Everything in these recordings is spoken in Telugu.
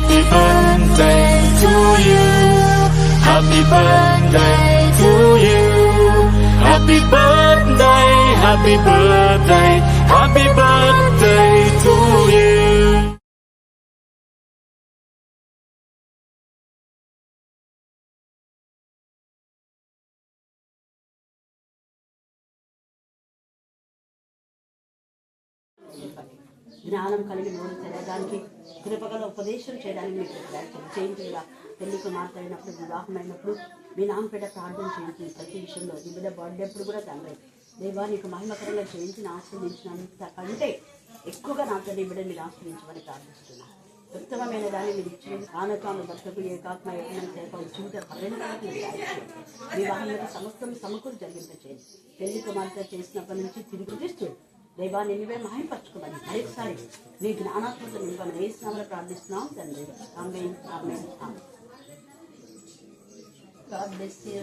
Happy birthday to you. Happy birthday to you. Happy birthday, happy birthday, happy birthday to you. జ్ఞానం కలిగి నోరు తెరవడానికి కృపగల ఉపదేశం చేయడానికి మీకు చేయించగా పెళ్లికి మాట్లాడినప్పుడు వివాహమైనప్పుడు మీ నామపేట ప్రార్థన చేయించి ప్రతి విషయంలో నీ బిడ్డ బర్త్డే అప్పుడు కూడా తండ్రి దేవా నీకు మహిమకరంగా చేయించిన ఆస్వాదించినంత కంటే ఎక్కువగా నాతో నీ బిడ్డ మీరు ఆస్వాదించమని ప్రార్థిస్తున్నాను. ఉత్తమమైన దాన్ని మీరు ఇచ్చి ఆనకాను భర్తకు ఏకాత్మ ఏకమైన చేప చూడ పర్యంతరకు వివాహంలో సమస్తం సమకూరు జరిగింపచేయండి. పెళ్లి కుమార్తె చేసినప్పటి నుంచి తిరిగి తీస్తూ దైవాన్ని నువ్వే మహిమపరచుకోమని మరొకసారి నీ జ్ఞానాత్మక నింపని వేసినామని ప్రార్థిస్తున్నాం తండ్రి. ఆమేన్ ఆమేన్ ఆమేన్. God bless you.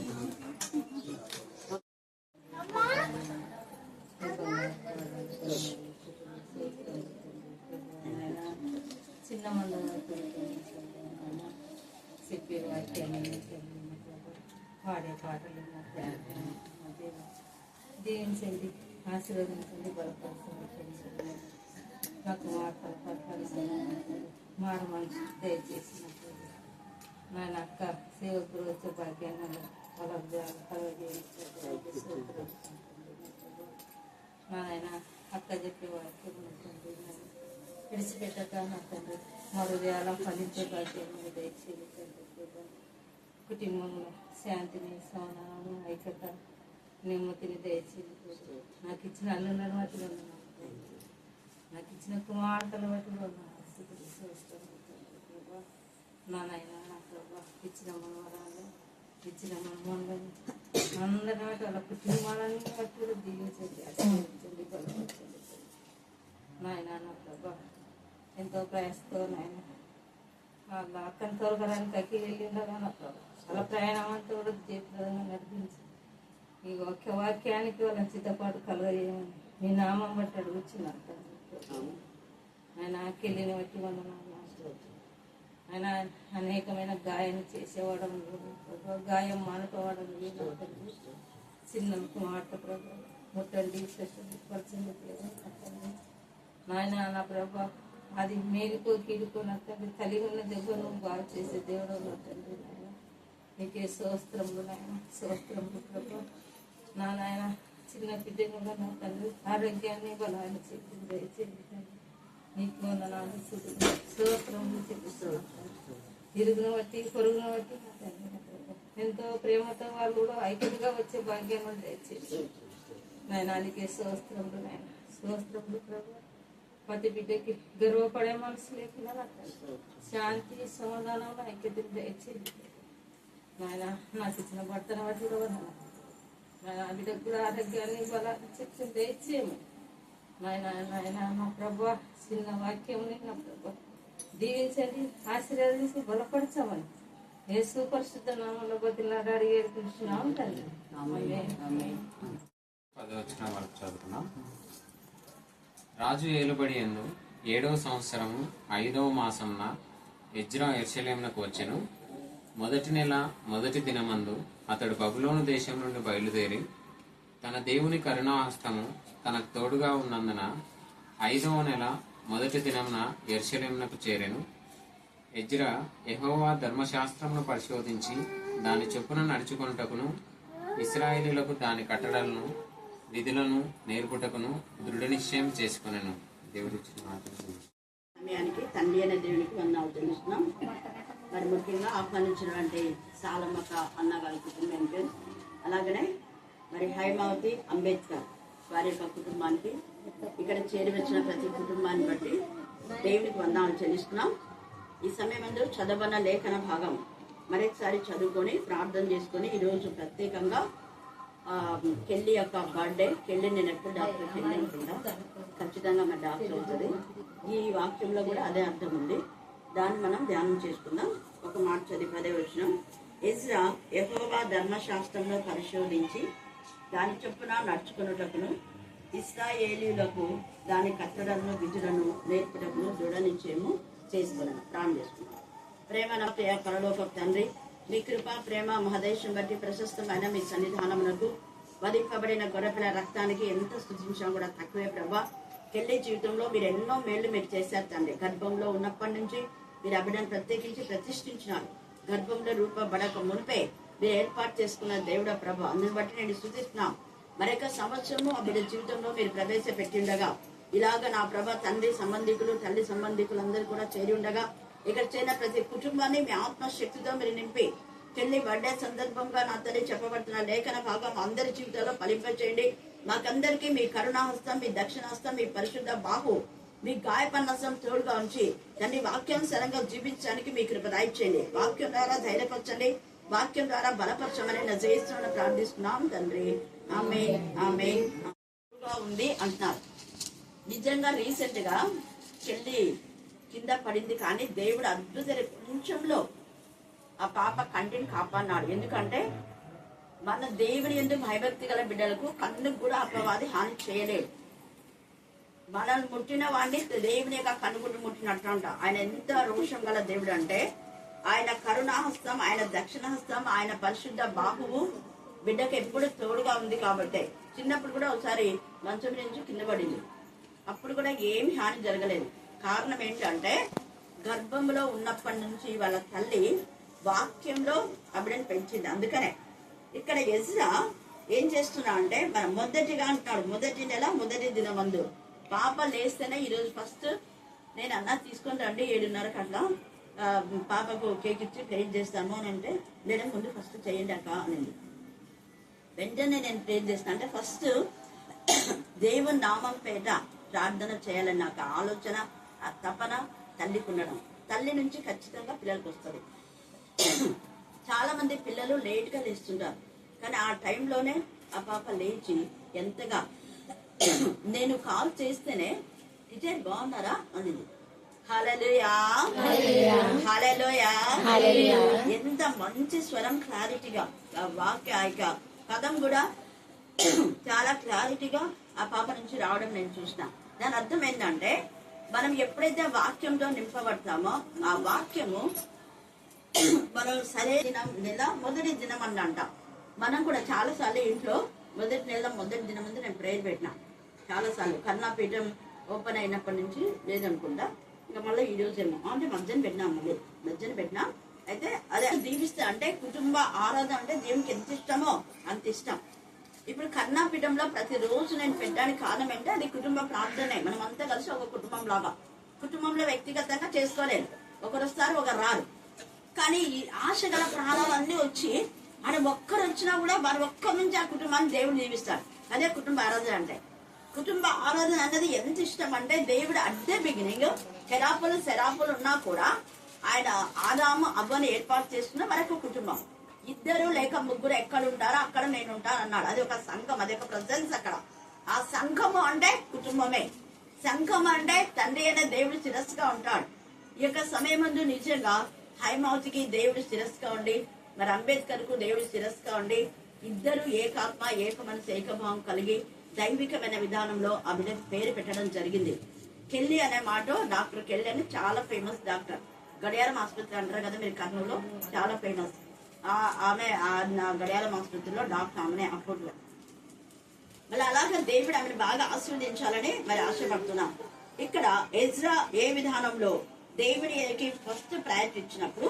చిన్న మందు చెప్పే వాక్యాన్ని పాడే పాటలు దీవించండి, ఆశీర్వదించండి, బలపరచండి. నాకు వార్తలు మారు మనసు దయచేసినట్టు నాయన అక్క సేవకు వచ్చే భాగ్యాన్ని నాయన అక్క చెప్పే వాక్యం విడిచిపెట్టక నా తండ్రి మరో అలా ఫలించే భాగ్యాన్ని దయచేయండి. కుటుంబంలో శాంతిని, సమాధానం, ఐక్యత, నెమ్మదిని దయచేయండి. నాకు ఇచ్చిన అల్లులను బట్టి నాకు ఇచ్చిన కుమార్తెల బట్టి నా నాయన నా ప్రభా ఇచ్చిన మనవరాలు ఇచ్చిన మనమోళ్ళని అందరి బట్టి వాళ్ళ కుటుంబాలని బట్టి దీవించండి, ఆశీర్వదించండి, బలపరచండి. నాయన నా ప్రభా ఎంతో ప్రయాసతో నాయన వాళ్ళ అక్కని తోలగడానికి అక్కి వెళ్ళిండగా నా ప్రభా అలా ప్రయాణం అంతా కూడా జయప్రదంగా నడిపించి ఈ ఒక్క వాక్యానికి వాళ్ళని సిద్ధపాటు కలగజేయమని మీ నామం బట్టి అడుగుచున్నాను ఆయన అక్కెళ్ళిని బట్టి వందనాలు. ఆయన అనేకమైన గాయం చేసేవాడం గాయం మానుకోవడం చిన్న మాట ప్రభావ ముట్టండి పరచండి నాయన నా ప్రభా అది మేలుకో కీడుకో నచ్చండి కలిగి ఉన్న దెబ్బను బాగా చేసే దేవుడు నచ్చండి నాయన నీకే స్తోత్రములు నాయన స్తోత్రములు ప్రభా. నా నాయన చిన్న బిడ్డను కూడా నా తండ్రి ఆరోగ్యాన్ని బలాన్ని చెప్పింది దయచేయండి నీకు వందనాలు స్తోత్రములు చెప్తున్నాను. ఇరుగును బట్టి పొరుగును బట్టి నా తండ్రి ఎంతో ప్రేమతో వాళ్ళు కూడా ఐక్యతగా వచ్చే భాగ్యాన్ని దయచేసి నాయనానికి స్తోత్రములు నాయన స్తోత్రములు ప్రభు. ప్రతి బిడ్డకి గర్వపడే మనసు లేకుండా శాంతి సమాధానం ఐక్యతను దయచేసి నాయన నాకు ఇచ్చిన భర్తను బట్టి కూడా నాయన బిడ్డకు కూడా ఆరోగ్యాన్ని బలాన్ని చెప్తే దయచేయము నాయన. నాయన మా ప్రభా చిన్న వాక్యంని నా ప్రభా దీవించండి, ఆశీర్వదించి బలపరచమని యేసు పరిశుద్ధ నామంలో బతిలాడి అడిగేస్తున్నాం తండ్రి. చదువుకున్నాం. రాజు ఏలుబడి యందు 7వ సంవత్సరము 5వ మాసంన ఎజ్రా యెరూషలేమునకు వచ్చెను. మొదటి నెల మొదటి దినమందు అతడు బబులోను దేశం నుండి బయలుదేరి తన దేవుని కరుణాహస్తము తనకు తోడుగా ఉన్నందున 5వ నెల మొదటి దినమున యెరూషలేమునకు చేరెను. ఎజ్రా యెహోవా ధర్మశాస్త్రమును పరిశోధించి దాని చొప్పున నడుచుకొనుటకును ఇశ్రాయేలీయులకు దాని కట్టడలను విధులను నేర్పుటకును దృఢ నిశ్చయం చేసుకొనెను. దేవుడిచ్చిన సమయానికి తండ్రి అనే దేవునికి వందనాలు తెలుస్తున్నాం. మరి ముఖ్యంగా ఆహ్వానించినటువంటి సాలమ్మక అన్నగారి కుటుంబానికి, అలాగనే మరి హైమావతి అంబేద్కర్ వారి యొక్క కుటుంబానికి, ఇక్కడ చేరి వచ్చిన ప్రతి కుటుంబాన్ని బట్టి దేవునికి వందనాలు చెల్లిస్తున్నాం. ఈ సమయమందు చదవన లేఖన భాగం మరొకసారి చదువుకొని ప్రార్థన చేసుకొని ఈరోజు ప్రత్యేకంగా కెల్లి యొక్క బర్త్డే. కెల్లి నేను ఎప్పుడు డాక్టర్ కెల్లి అనుకుంటా, ఖచ్చితంగా మరి డాక్టర్ అవుతుంది. ఈ వాక్యంలో కూడా అదే అర్థం ఉంది, దాన్ని మనం ధ్యానం చేసుకుందాం. ఒక మాట చదివి 10వ వచనం. ఎజ్రా యెహోవా ధర్మశాస్త్రంలో పరిశోధించి దాని చొప్పున నడుచుకున్నటకును ఇశ్రాయేలీయులకు దాని కట్టడలను విధులను నేర్పుటకును దృఢ నిశ్చయము చేసుకున్నాను. ప్రాణం చేసుకున్నాను. ప్రేమ నా ప్రియ పరలోక తండ్రి, మీ కృప ప్రేమ మహదేశం బట్టి ప్రశస్తమైన మీ సన్నిధానమునకు వధింపబడిన గొర్రెపిల్ల రక్తానికి ఎంత స్తుతించినా కూడా తక్కువే ప్రభా. కెళ్ళి జీవితంలో మీరు ఎన్నో మేళ్లు మీరు చేశారు తండ్రి. గర్భంలో ఉన్నప్పటి నుంచి మీరు ఆ బిడ్డను ప్రత్యేకించి ప్రతిష్ఠించినారు. గర్భంలో రూపబడక మునిపే మీరు ఏర్పాటు చేసుకున్న దేవుడ ప్రభ, అందుని బట్టి నేను స్తుతిస్తున్నాం. మరొక సంవత్సరము ఆ బిడ్డ జీవితంలో మీరు ప్రవేశపెట్టిండగా ఇలాగ నా ప్రభ తండ్రి సంబంధికులు తల్లి సంబంధికులు అందరూ కూడా చేరి ఉండగా ఇక్కడ చేరిన ప్రతి కుటుంబాన్ని మీ ఆత్మశక్తితో మీరు నింపి చెల్లి బర్త్డే సందర్భంగా నా తల్లి చెప్పబడుతున్న లేఖన భాగం అందరి జీవితాల్లో ఫలింపచేయండి. మాకందరికీ మీ కరుణాహస్తం, మీ దక్షిణాస్తం, మీ పరిశుద్ధ బాహు, మీ గాయపన్నస్తం తోడుగా ఉంచి తండ్రి వాక్యానుసారంగా జీవించడానికి మీ కృప దయచేయండి. వాక్యం ద్వారా ధైర్యపరచండి, వాక్యం ద్వారా బలపరచమని నా జయిస్తున్నాను ప్రార్థిస్తున్నాం తండ్రి. ఆమేన్ ఆమేన్. ఉంది అంటున్నారు. నిజంగా రీసెంట్ గా చెల్లి కింద పడింది, కానీ దేవుడు అద్భుత కొంచెంలో ఆ పాప కంటిని కాపాడినాడు. ఎందుకంటే మన దేవుని ఎందుకు భయభక్తి గల బిడ్డలకు కన్నుకు కూడా అపవాది హాని చేయలేడు. మనల్ని ముట్టిన వాడిని దేవుని యొక్క కన్నుగుడ్డు ముట్టినట్టు అంట. ఆయన ఎంత రోషం గల దేవుడు అంటే ఆయన కరుణాహస్తం, ఆయన దక్షిణహస్తం, ఆయన పరిశుద్ధ బాహువు బిడ్డకు ఎప్పుడు తోడుగా ఉంది. కాబట్టి చిన్నప్పుడు కూడా ఒకసారి మంచం నుంచి కింద పడింది, అప్పుడు కూడా ఏమి హాని జరగలేదు. కారణం ఏంటంటే గర్భంలో ఉన్నప్పటి నుంచి వాళ్ళ తల్లి వాక్యంలో అబిడని పెంచింది. అందుకనే ఇక్కడ ఎజ్రా ఏం చేస్తున్నా అంటే మన మొదటిగా అంటున్నాడు, మొదటి నెల మొదటి దినమందు పాప లేస్తేనే ఈరోజు ఫస్ట్ నేను అన్నా తీసుకొని రండి 7:30 అట్లా పాపకు కేక్ ఇచ్చి ప్రేర్ చేస్తాము అని అంటే, నేను ముందు ఫస్ట్ చేయండి అక్క అనింది. వెంటనే నేను ప్రేర్ చేస్తాను అంటే ఫస్ట్ దేవుని నామం పేట ప్రార్థన చేయాలని నాకు ఆలోచన, ఆ తపన తల్లికి ఉండడం. తల్లి నుంచి ఖచ్చితంగా పిల్లలకు వస్తుంది. చాలా మంది పిల్లలు లేట్గా లేస్తుంటారు, కానీ ఆ టైంలోనే ఆ పాప లేచి ఎంతగా నేను కాల్ చేస్తేనే టీచర్ బాగున్నారా అనింది. హల్లెలూయా హల్లెలూయా. ఎంత మంచి స్వరం, క్లారిటీగా ఆ వాక్య పదం కూడా చాలా క్లారిటీగా ఆ పాప నుంచి రావడం నేను చూసిన. దాని అర్థం ఏంటంటే మనం ఎప్పుడైతే వాక్యంతో నింపబడతామో ఆ వాక్యము మనం సరే నెల మొదటి దినం అని అంటాం. మనం కూడా చాలా సార్లు ఇంట్లో మొదటి నెల మొదటి దినం ముందు నేను ప్రేయర్ పెట్టినా చాలా సార్లు. కర్ణాపీఠం ఓపెన్ అయినప్పటి నుంచి లేదనుకుంటా, ఇంకా మళ్ళీ ఈ రోజు ఏమో అంటే మధ్యాహ్నం పెట్టినాం, మళ్ళీ మధ్యాహ్నం పెట్టినా. అయితే అదే దీవిస్తా అంటే కుటుంబ ఆరాధన అంటే దేవునికి ఎంత ఇష్టమో అంత ఇష్టం. ఇప్పుడు కర్ణాపీఠంలో ప్రతిరోజు నేను పెట్టడానికి కారణం ఏంటంటే అది కుటుంబ ప్రార్థనే. మనం అంతా కలిసి ఒక కుటుంబం లాగా, కుటుంబంలో వ్యక్తిగతంగా చేసుకోలేదు, ఒకరు వస్తారు ఒకరు రారు. కానీ ఈ ఆశ గల ప్రాణాలన్నీ వచ్చి ఆయన ఒక్కరు వచ్చినా కూడా వారి ఒక్కరి నుంచి ఆ కుటుంబాన్ని దేవుడు జీవిస్తాడు. అదే కుటుంబ ఆరాధన అంటే. కుటుంబ ఆరాధన అన్నది ఎంత ఇష్టం అంటే దేవుడు అడ్డే బిగినింగ్ శరాపులు ఉన్నా కూడా ఆయన ఆదాము అవ్వని ఏర్పాటు చేసుకున్న మరొక కుటుంబం. 2 లేక 3 ఎక్కడ ఉంటారో అక్కడ నేను ఉంటాను అన్నాడు. అది ఒక సంఘం, అది ఒక ప్రజెన్స్ అక్కడ. ఆ సంఘము అంటే కుటుంబమే. సంఘం అంటే తండ్రి అనే దేవుడు శిరస్సుగా ఉంటాడు. ఈ యొక్క సమయం ముందు నిజంగా హైమౌతికి దేవుడు శిరస్సుగా ఉండి, మరి అంబేద్కర్ కు దేవుడు శిరస్సుగా ఉండి, ఇద్దరు ఏకాత్మ ఏక మనసు ఏకభావం కలిగి దైవికమైన విధానంలో ఆ బిడ్డకు పేరు పెట్టడం జరిగింది. కెల్లి అనే మాట డాక్టర్ కెల్లి అని చాలా ఫేమస్ డాక్టర్. గడియారం ఆసుపత్రి అంటారు కదా మీరు కర్నూలులో, చాలా ఫేమస్. ఆమె గడియారం ఆసుపత్రిలో డాక్టర్ ఆమెనే అప్పట్లో. మళ్ళీ అలాగే దేవుడు ఆమెను బాగా ఆశీర్వదించాలని మరి ఆశపడుతున్నాం. ఇక్కడ ఎజ్రా ఏ విధానంలో దేవునికి ఫస్ట్ ప్రయారిటీ ఇచ్చినప్పుడు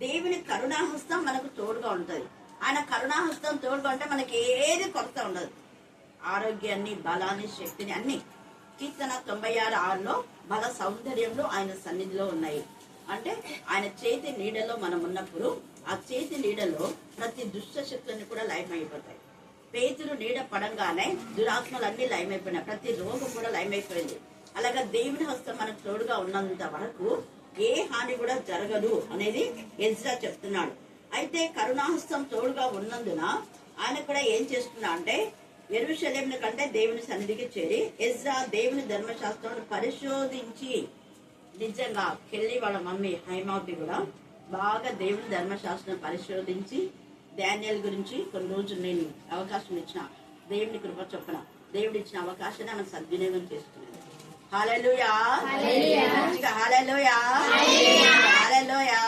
దేవుని కరుణాహస్తం మనకు తోడుగా ఉంటుంది. ఆయన కరుణాహస్తం తోడుగా ఉంటే మనకి ఏది కొరత ఉండదు. ఆరోగ్యాన్ని, బలాన్ని, శక్తిని అన్ని. కీర్తన 96:6లో బల సౌందర్యంలో ఆయన సన్నిధిలో ఉన్నాయి. అంటే ఆయన చేతి నీడలో మనం ఉన్నప్పుడు ఆ చేతి నీడలో ప్రతి దుష్ట శక్తులన్నీ కూడా లయమైపోతాయి. పేతురు నీడ పడంగానే దురాత్మలన్నీ లయమైపోయినాయి, ప్రతి రోగం కూడా లయమైపోయింది. అలాగా దేవుని హస్తం మనకు తోడుగా ఉన్నంత వరకు ఏ హాని కూడా జరగదు అనేది ఎజ్రా చెప్తున్నాడు. అయితే కరుణాహస్తం తోడుగా ఉన్నందున ఆయన కూడా ఏం చేస్తున్నా అంటే యెరూషలేమును కంటే దేవుని సన్నిధికి చేరి ఎజ్రా దేవుని ధర్మశాస్త్రం పరిశోధించి, నిజంగా కెళ్ళి వాళ్ళ మమ్మీ హైమావతి కూడా బాగా దేవుని ధర్మశాస్త్రం పరిశోధించి డానియేల్ గురించి కొన్ని రోజులు నేను అవకాశం ఇచ్చిన, దేవుని కృప చొప్పున దేవుడు ఇచ్చిన అవకాశాన్ని మనం సద్వినియోగం చేసుకున్నాం. హల్లెలూయా హల్లెలూయా హల్లెలూయా హల్లెలూయా.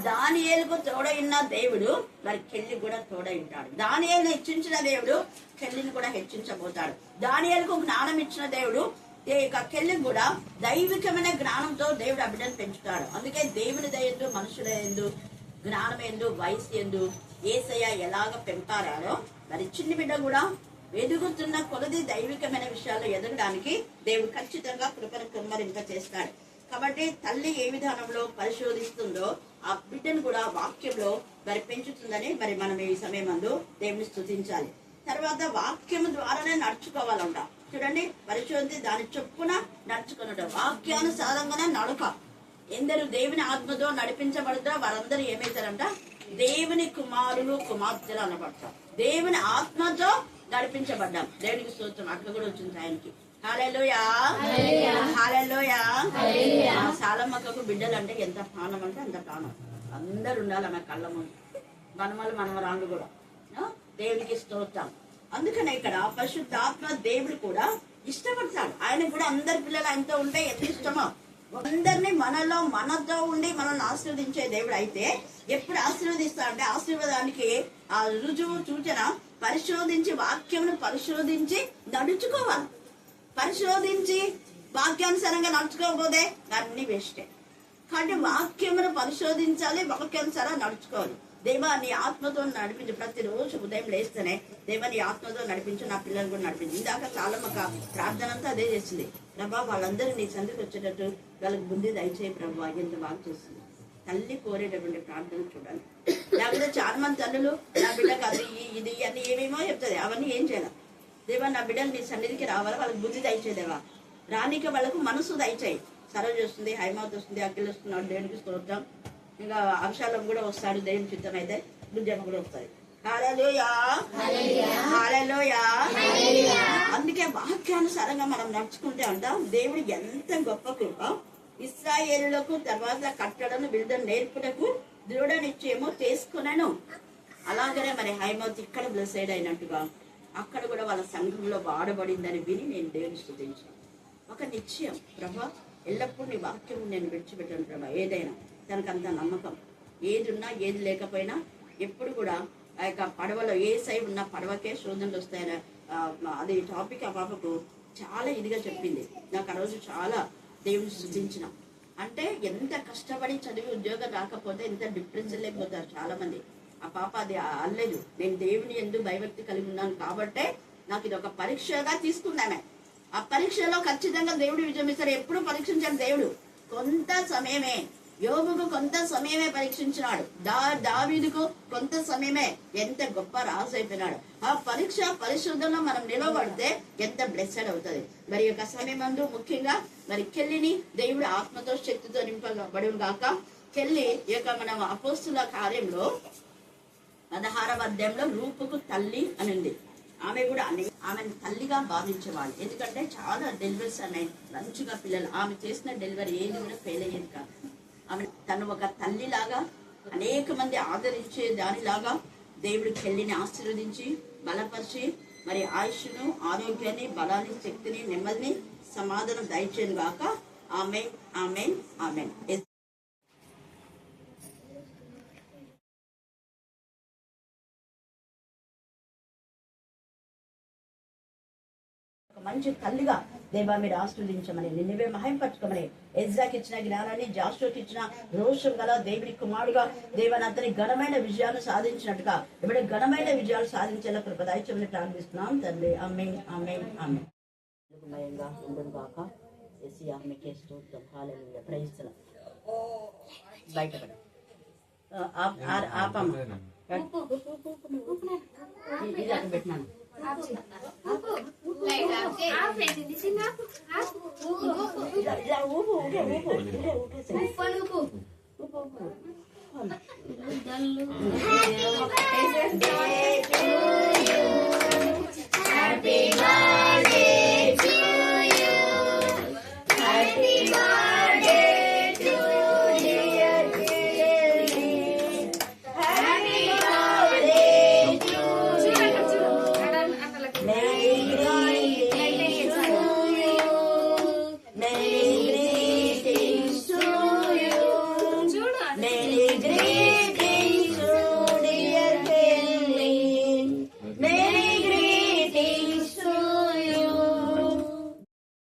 దానియేలుకు తోడైన దేవుడు మరి కెల్లి కూడా తోడై ఉంటాడు. దానియేలును హెచ్చించిన దేవుడు కెల్లిని కూడా హెచ్చించబోతాడు. దానియేలుకు జ్ఞానం ఇచ్చిన దేవుడు కెల్లికి కూడా దైవికమైన జ్ఞానంతో దేవుడు ఆ బిడ్డను పెంచుతాడు. అందుకే దేవుని దయందు, మనుషుల యందు, జ్ఞానం ఎందు, వయసు ఎందు యేసయ్య ఎలాగ పెంపారాడో మరి చిన్ని బిడ్డ కూడా ఎదుగుతున్న కొలది దైవికమైన విషయాల్లో ఎదగడానికి దేవుడు ఖచ్చితంగా కృపను కుమ్మరింప చేస్తాడు. కాబట్టి తల్లి ఏ విధానంలో పరిశోధిస్తుందో ఆ బిడ్డను కూడా వాక్యంలో మరి పెంచుతుందని మరి మనం ఈ సమయం అందు దేవుని స్తుతించాలి. తర్వాత వాక్యం ద్వారానే నడుచుకోవాలంట. చూడండి, పరిశోధి దాని చొప్పున నడుచుకున్నట వాక్యానుసారంగానే నడక. ఎందరు దేవుని ఆత్మతో నడిపించబడతారో వారందరూ ఏమైతారంట? దేవుని కుమారులు కుమార్తెలు అనబడతారు. దేవుని ఆత్మతో నడిపించబడ్డాం. దేవునికి స్తోత్రం. అట్లా కూడా వచ్చింది ఆయనకి. హల్లెలూయా, హల్లెలూయా. సాలమ్మకు బిడ్డలు అంటే ఎంత ప్రాణం అంటే అంత ప్రాణం. అందరు ఉండాలి ఆమె కళ్ళ ముందు, మనమరాళ్ళు కూడా. దేవునికి స్తోత్రం. అందుకనే ఇక్కడ పరిశుద్ధాత్మ దేవుడు కూడా ఇష్టపడతాడు. ఆయన కూడా అందరి పిల్లలు ఆయనతో ఉంటే ఎంత ఇష్టమో, అందరినీ మనతో ఉండి మనల్ని ఆశీర్వదించే దేవుడు అయితే ఎప్పుడు ఆశీర్వదిస్తా అంటే ఆశీర్వాదానికి ఆ రుజువు సూచన పరిశోధించి వాక్యమును పరిశోధించి నడుచుకోవాలి. పరిశోధించి వాక్యానుసారంగా నడుచుకోకపోతే అన్ని వేస్టే. కాబట్టి వాక్యమును పరిశోధించాలి, వాక్యానుసారం నడుచుకోవాలి. దేవా నీ ఆత్మతో నడిపించు. ప్రతిరోజు ఉదయం లేస్తేనే దేవా నీ ఆత్మతో నడిపించు, నా పిల్లలు కూడా నడిపించు. ఇందాక చాలా ప్రార్థన అంతా అదే చేసింది. ప్రభా వాళ్ళందరూ నీ సందుకు వచ్చేటట్టు వాళ్ళకి బుద్ధి దయచేయి ప్రభా. ఎంత బాగా చేస్తుంది. తల్లి కోరేటటువంటి ప్రార్థన చూడాలి. లేకపోతే చాలా మంది తల్లులు నా బిడ్డకు అది ఇది అన్ని ఏమేమో చెప్తుంది, అవన్నీ ఏం చేయాలి. దేవా నా బిడ్డలు నీ సన్నిధికి రావాలి, వాళ్ళకి బుద్ధి దయచేదేవా. రానిక వాళ్ళకు మనసు దయచేయి. సరోజు వస్తుంది, హైమావతి వస్తుంది, అఖిల్ వస్తున్నాడు, దేవునికి స్తోత్రం. ఇంకా అంశాలం కూడా వస్తాడు, దేవుని చిత్తం అయితే బుద్ధమ్మ కూడా వస్తుంది. హల్లెలూయా, హల్లెలూయా. అందుకే వాక్యానుసారంగా మనం నడుచుకుంటే అంటాం దేవుడు ఎంత గొప్ప కృప. ఇశ్రాయేలులకు తర్వాత కట్టడను బిడ్డను నేర్పుటకు దృఢ నిశ్చయము చేసుకున్నాను. అలాగనే మరి హైమావతి ఇక్కడ బ్లెస్సెడ్ అయినట్టుగా అక్కడ కూడా వాళ్ళ సంఘంలో వాడబడిందని విని నేను దేవుని స్తుతించాను. ఒక నిశ్చయం, ప్రభా ఎల్లప్పుడూ నీ వాక్యం నేను విడిచిపెట్టాను ప్రభా. ఏదైనా తనకంత నమ్మకం, ఏది ఉన్నా ఏది లేకపోయినా ఎప్పుడు కూడా ఆ యొక్క పడవలో ఏ సైడ్ ఉన్న పడవకే శోధనలు వస్తాయని అది టాపిక్ ఆ పాపకు చాలా ఇదిగా చెప్పింది. నాకు ఆ రోజు చాలా దేవుని స్తుతించిన. అంటే ఎంత కష్టపడి చదివి ఉద్యోగం రాకపోతే ఎంత డిప్రెషన్ లేకపోతారు చాలా మంది. ఆ పాప అది అల్లేదు. నేను దేవుని యందు భయభక్తి కలిగి ఉన్నాను కాబట్టే నాకు ఇది ఒక పరీక్షగా తీసుకున్నామే. ఆ పరీక్షలో ఖచ్చితంగా దేవుడు విజయం ఇస్తారు. ఎప్పుడు పరీక్షించాడు దేవుడు. కొంత సమయమే, యోబుకు కొంత సమయమే పరీక్షించినాడు. దావీదుకు కొంత సమయమే. ఎంత గొప్ప రాజు అయిపోయినాడు. ఆ పరిశోధనలో మనం నిలబడితే ఎంత బ్లెస్సెడ్ అవుతుంది. మరి యొక్క సమయమందు ముఖ్యంగా మరి కెల్లిని దేవుడు ఆత్మతో శక్తితో నింపబడి గాక. కెల్లి యొక్క మనం అపోస్తుల కార్యంలో 16వ అధ్యాయంలో రూపుకు తల్లి అని ఉంది. ఆమె కూడా ఆమెను తల్లిగా భావించేవాళ్ళు. ఎందుకంటే చాలా డెలివరీస్ అన్నాయి, మంచిగా పిల్లలు. ఆమె చేసిన డెలివరీ ఏది కూడా ఫెయిల్ అయ్యేది కాదు. ఆమె తను ఒక తల్లిలాగా అనేక మంది ఆదరించే దానిలాగా దేవుడు కెల్లిని ఆశీర్వదించి బలపరిచి మరి ఆయుష్ను, ఆరోగ్యాన్ని, బలాన్ని, శక్తిని, నెమ్మదిని, సమాధానం దయచేయను గాక. ఆమేన్, ఆమేన్, ఆమేన్. మంచి తల్లిగా దేవా మీరు ఆశీర్వదించమని, నిన్నవే మహింపరచుకోమని, ఎజ్రాకి ఇచ్చిన జ్ఞానాన్ని, జాషువాకి ఇచ్చిన రోషం గల దేవుని కుమారుడుగా దేవని అతని ఘనమైన విజయాలు సాధించినట్టుగా ఇప్పుడు ఘనమైన విజయాలు సాధించేలా కృప దయచేయమని ప్రార్థిస్తున్నాం తండ్రి. ఆమేన్, ఆమేన్, ఆమేన్. భయంగా ఉండను గాక. యేసయ్య మీకే స్తోత్రం. హల్లెలూయా. Praise the Lord. బయటపడ ఆపమ్మ ఇది అక్కడ పెట్టినాను. ఊపు